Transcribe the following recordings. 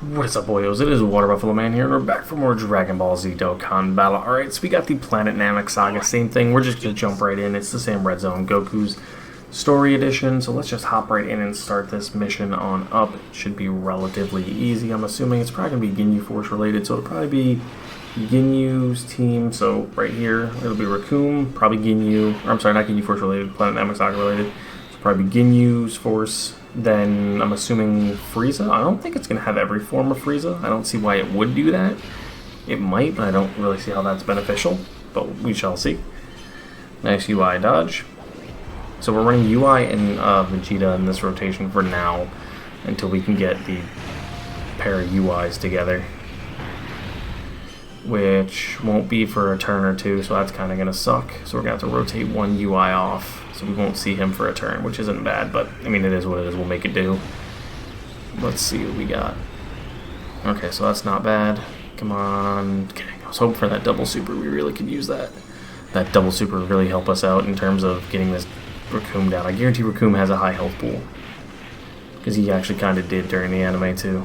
What is up, boyos? It is Water Buffalo Man here, and we're back for more Dragon Ball Z Dokkan battle. Alright, so we got the Planet NAMEK Saga, same thing, we're just gonna jump right in. It's the same Red Zone Goku's Story Edition, so let's just hop right in and start this mission on up. It should be relatively easy, I'm assuming. It's probably gonna be Ginyu Force related, so it'll probably be Ginyu's team, so right here, it'll be Recoome, probably Ginyu, or I'm sorry, not Ginyu Force related, Planet NAMEK Saga related. So probably Ginyu's Force. Then I'm assuming Frieza. I don't think it's going to have every form of Frieza. I don't see why it would do that. It might, but I don't really see how that's beneficial. But we shall see. Nice UI dodge. So we're running UI and Vegeta in this rotation for now, until we can get the pair of UIs together. Which won't be for a turn or two, so that's kind of going to suck. So we're going to have to rotate one UI off. So we won't see him for a turn, which isn't bad, but I mean, it is what it is. We'll make it do. Let's see what we got. Okay, so that's not bad. Come on. Okay, I was hoping for that double super. We really could use that. That double super would really help us out in terms of getting this Recoome down. I guarantee Recoome has a high health pool, because he actually kind of did during the anime too.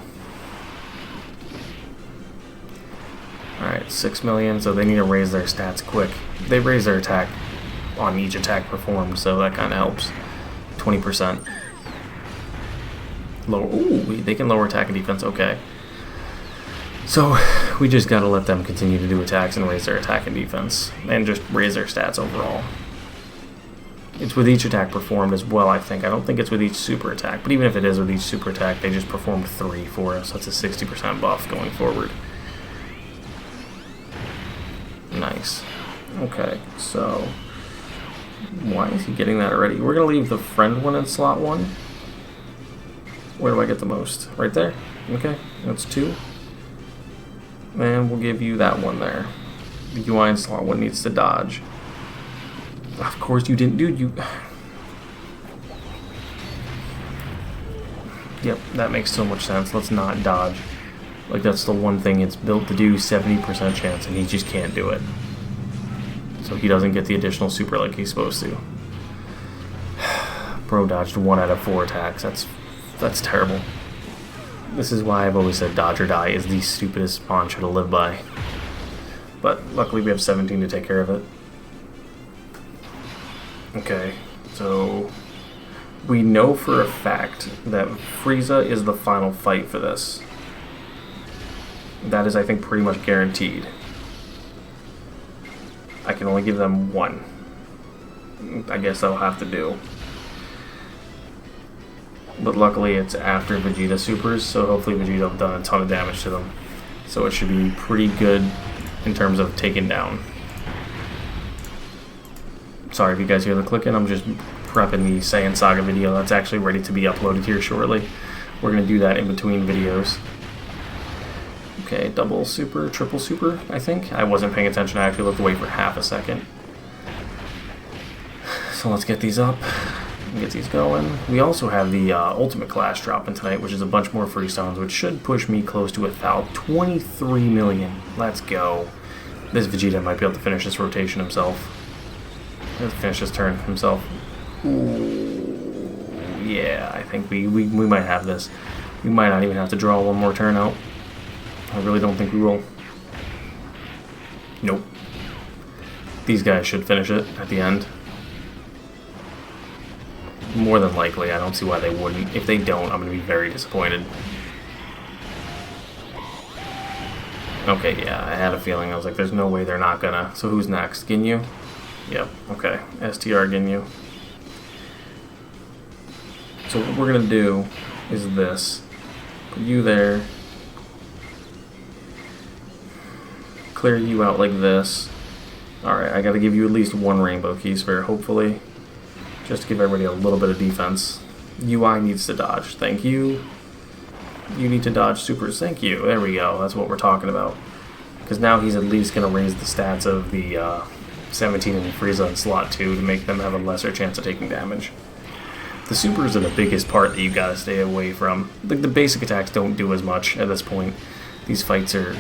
Alright, 6 million, so they need to raise their stats quick. They raise their attack on each attack performed, so that kind of helps. 20%. Lower. Ooh, they can lower attack and defense. Okay. So we just gotta let them continue to do attacks and raise their attack and defense, and just raise their stats overall. It's with each attack performed as well, I think. I don't think it's with each super attack, but even if it is with each super attack, they just performed 3 for us. That's a 60% buff going forward. Nice. Okay, so why is he getting that already? We're going to leave the friend one in slot 1. Where do I get the most? Right there? Okay, that's 2. And we'll give you that one there. The UI in slot 1 needs to dodge. Of course you didn't, dude. Yep, that makes so much sense. Let's not dodge. Like, that's the one thing it's built to do, 70% chance, and he just can't do it. So he doesn't get the additional super like he's supposed to. Bro dodged 1 out of 4 attacks. That's terrible. This is why I've always said dodge or die is the stupidest mantra to live by. But luckily we have 17 to take care of it. Okay, so we know for a fact that Frieza is the final fight for this. That is, I think, pretty much guaranteed. I can only give them 1. I guess that'll have to do. But luckily it's after Vegeta supers, so hopefully Vegeta have done a ton of damage to them. So it should be pretty good in terms of taking down. Sorry if you guys hear the clicking, I'm just prepping the Saiyan Saga video. That's actually ready to be uploaded here shortly. We're going to do that in between videos. Okay, double super, triple super, I think. I wasn't paying attention, I actually looked away for half a second. So let's get these up, get these going. We also have the Ultimate Clash dropping tonight, which is a bunch more Freestones, which should push me close to 23 million. Let's go. This Vegeta might be able to finish this rotation himself. Let's finish this turn himself. Ooh, yeah, I think we might have this. We might not even have to draw one more turn out. I really don't think we will. Nope. These guys should finish it at the end. More than likely, I don't see why they wouldn't. If they don't, I'm going to be very disappointed. Okay, yeah, I had a feeling. I was like, there's no way they're not gonna. So who's next? Ginyu? Yep, okay. STR Ginyu. So what we're going to do is this. Put you there. Clear you out like this. Alright, I gotta give you at least 1 rainbow key sphere, hopefully. Just to give everybody a little bit of defense. UI needs to dodge. Thank you. You need to dodge supers. Thank you. There we go. That's what we're talking about. Because now he's at least going to raise the stats of the 17 and Frieza in slot 2 to make them have a lesser chance of taking damage. The supers are the biggest part that you gotta stay away from. Like, the basic attacks don't do as much at this point. These fights are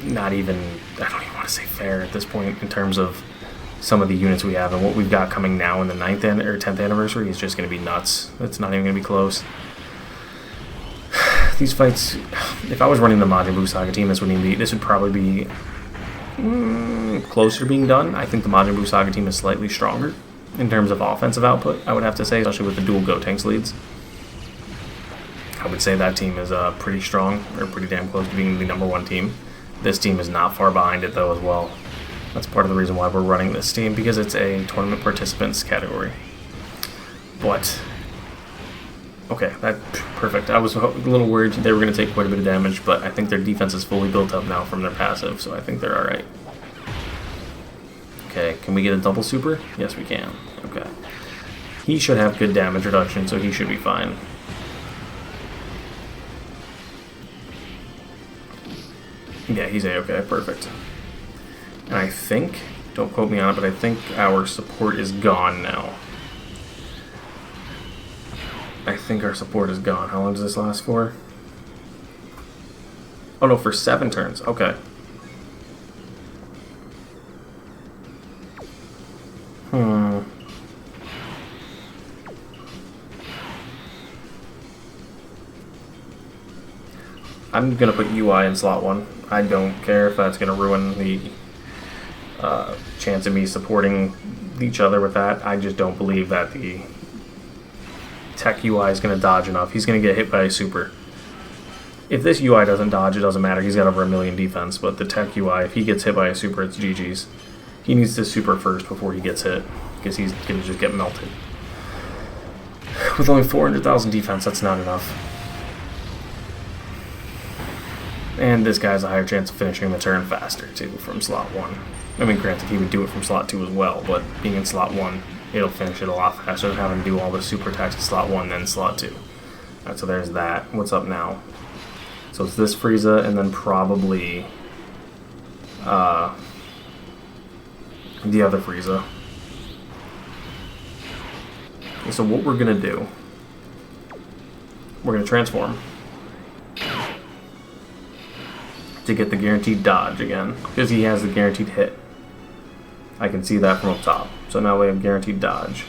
not even, I don't even want to say fair at this point in terms of some of the units we have, and what we've got coming now in the 10th anniversary is just going to be nuts. It's not even going to be close. these fights, if I was running the Majin Buu Saga team, this would probably be closer to being done. I think the Majin Buu Saga team is slightly stronger in terms of offensive output, I would have to say, especially with the dual Gotenks leads. I would say that team is pretty strong, or pretty damn close to being the #1 team. This team is not far behind it, though, as well. That's part of the reason why we're running this team, because it's a tournament participants category. But, okay, perfect. I was a little worried they were going to take quite a bit of damage, but I think their defense is fully built up now from their passive, so I think they're alright. Okay, can we get a double super? Yes, we can. Okay. He should have good damage reduction, so he should be fine. Yeah, he's A-okay, perfect. And I think, don't quote me on it, but I think our support is gone now. I think our support is gone. How long does this last for? Oh no, for 7 turns. Okay. I'm gonna put UI in slot 1. I don't care if that's gonna ruin the chance of me supporting each other with that. I just don't believe that the tech UI is gonna dodge enough. He's gonna get hit by a super. If this UI doesn't dodge, it doesn't matter. He's got over 1,000,000 defense, but the tech UI, if he gets hit by a super, it's GG's. He needs to super first before he gets hit, because he's gonna just get melted. With only 400,000 defense, that's not enough. And this guy has a higher chance of finishing the turn faster, too, from slot 1. I mean, granted, he would do it from slot 2 as well, but being in slot 1, it'll finish it a lot faster than having to do all the super attacks in slot 1 then slot 2. Alright, so there's that. What's up now? So it's this Frieza, and then probably the other Frieza. Okay, so what we're going to do, we're going to transform to get the guaranteed dodge again, because he has the guaranteed hit. I can see that from up top. So now we have guaranteed dodge.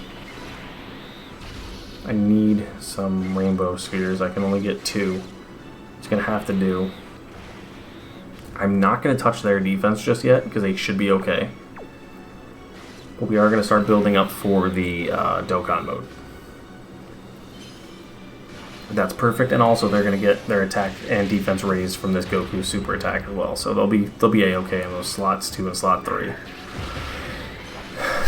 I need some rainbow spheres. I can only get 2. It's going to have to do. I'm not going to touch their defense just yet, because they should be okay. But we are going to start building up for the Dokkan mode. That's perfect, and also they're going to get their attack and defense raised from this Goku super attack as well. So they'll be A-okay in those slots 2 and slot 3.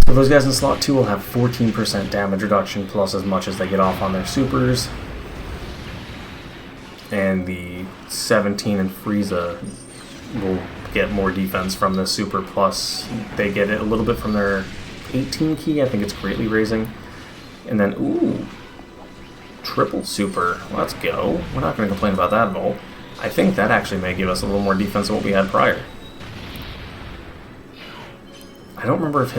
So those guys in slot 2 will have 14% damage reduction plus as much as they get off on their supers. And the 17 and Frieza will get more defense from the super, plus they get it a little bit from their 18 key. I think it's greatly raising. And then, ooh, triple super. Let's go. We're not going to complain about that at all. I think that actually may give us a little more defense than what we had prior. I don't remember if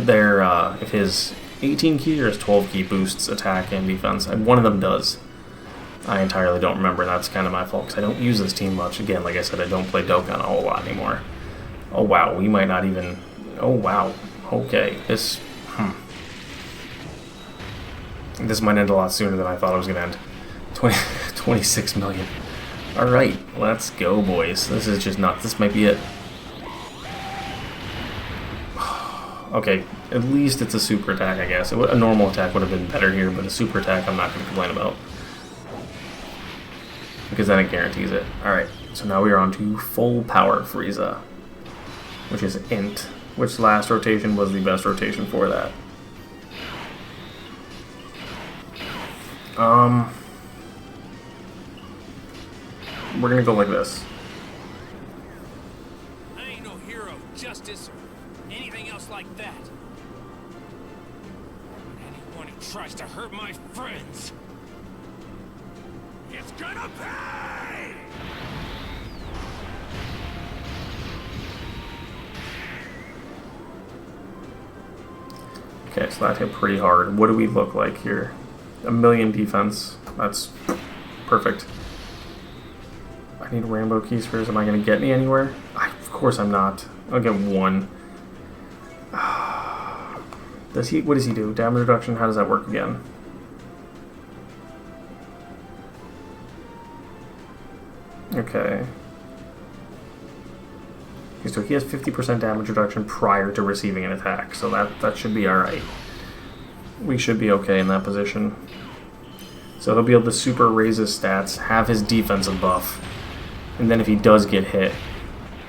his 18 key or his 12 key boosts attack and defense. One of them does. I entirely don't remember, and that's kind of my fault because I don't use this team much. Again, like I said, I don't play Dokkan a whole lot anymore. Oh wow, we might not even... Oh wow. Okay, this might end a lot sooner than I thought it was going to end. 26 million. Alright, let's go, boys. This is just nuts. This might be it. Okay, at least it's a super attack, I guess. A normal attack would have been better here, but a super attack I'm not going to complain about. Because then it guarantees it. Alright, so now we are on to full power Frieza, which is Int, which last rotation was the best rotation for that. We're gonna go like this. I ain't no hero of justice or anything else like that. Anyone who tries to hurt my friends, it's gonna pay! Okay, so that hit pretty hard. What do we look like here? 1,000,000 defense. That's perfect. I need rainbow key spheres. Am I going to get me anywhere? Of course I'm not. I'll get 1. What does he do? Damage reduction? How does that work again? Okay. So he has 50% damage reduction prior to receiving an attack, so that should be alright. We should be okay in that position. So he'll be able to super raise his stats, have his defensive buff, and then if he does get hit,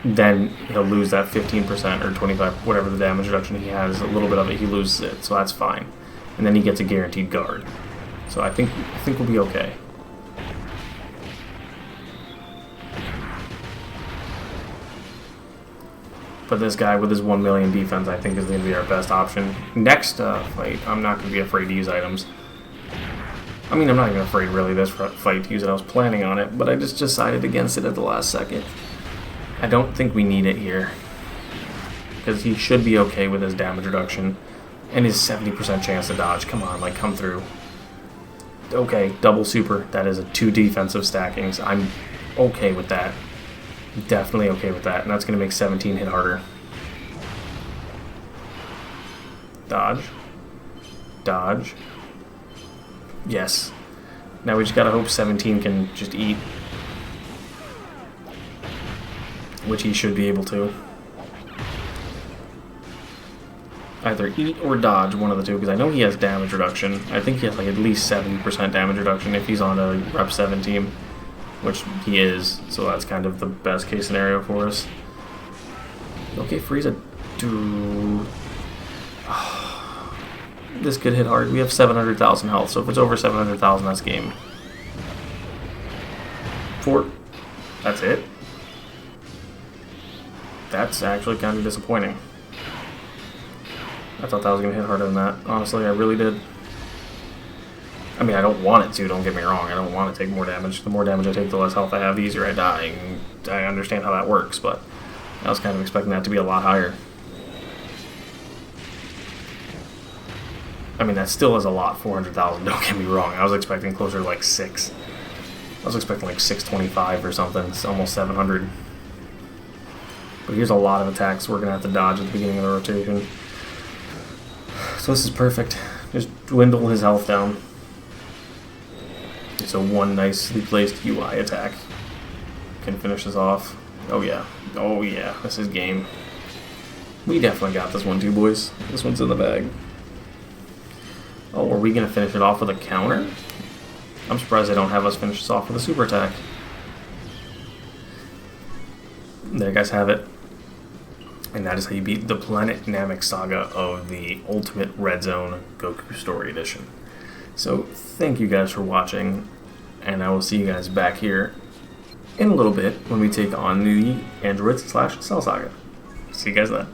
then he'll lose that 15% or 25, whatever the damage reduction he has, a little bit of it, he loses it, so that's fine. And then he gets a guaranteed guard. So I think we'll be okay. But this guy with his 1 million defense, I think, is going to be our best option. Next fight, I'm not going to be afraid to use items. I mean, I'm not even afraid, really, this fight to use it. I was planning on it, but I just decided against it at the last second. I don't think we need it here. Because he should be okay with his damage reduction. And his 70% chance to dodge. Come on, like, come through. Okay, double super. That is a 2 defensive stackings. I'm okay with that. Definitely okay with that, and that's going to make 17 hit harder. Dodge. Dodge. Yes. Now we just gotta hope 17 can just eat. Which he should be able to. Either eat or dodge, one of the two, because I know he has damage reduction. I think he has like at least 70% damage reduction if he's on a Rep 7 team. Which he is, so that's kind of the best case scenario for us. Okay, Frieza, dude. This could hit hard. We have 700,000 health, so if it's over 700,000, that's game. 4. That's it. That's actually kind of disappointing. I thought that was going to hit harder than that. Honestly, I really did. I mean, I don't want it to, don't get me wrong. I don't want to take more damage. The more damage I take, the less health I have, the easier I die. I understand how that works, but I was kind of expecting that to be a lot higher. I mean, that still is a lot, 400,000, don't get me wrong. I was expecting closer to like 6. I was expecting like 625 or something. It's almost 700. But here's a lot of attacks we're going to have to dodge at the beginning of the rotation. So this is perfect. Just dwindle his health down. So one nicely placed UI attack can finish this off. Oh yeah. Oh yeah. This is game. We definitely got this one too, boys. This one's in the bag. Oh, are we going to finish it off with a counter? I'm surprised they don't have us finish this off with a super attack. There you guys have it. And that is how you beat the Planet Namek Saga of the Ultimate Red Zone Goku Story Edition. So, thank you guys for watching, and I will see you guys back here in a little bit when we take on the Androids / Cell Saga. See you guys then.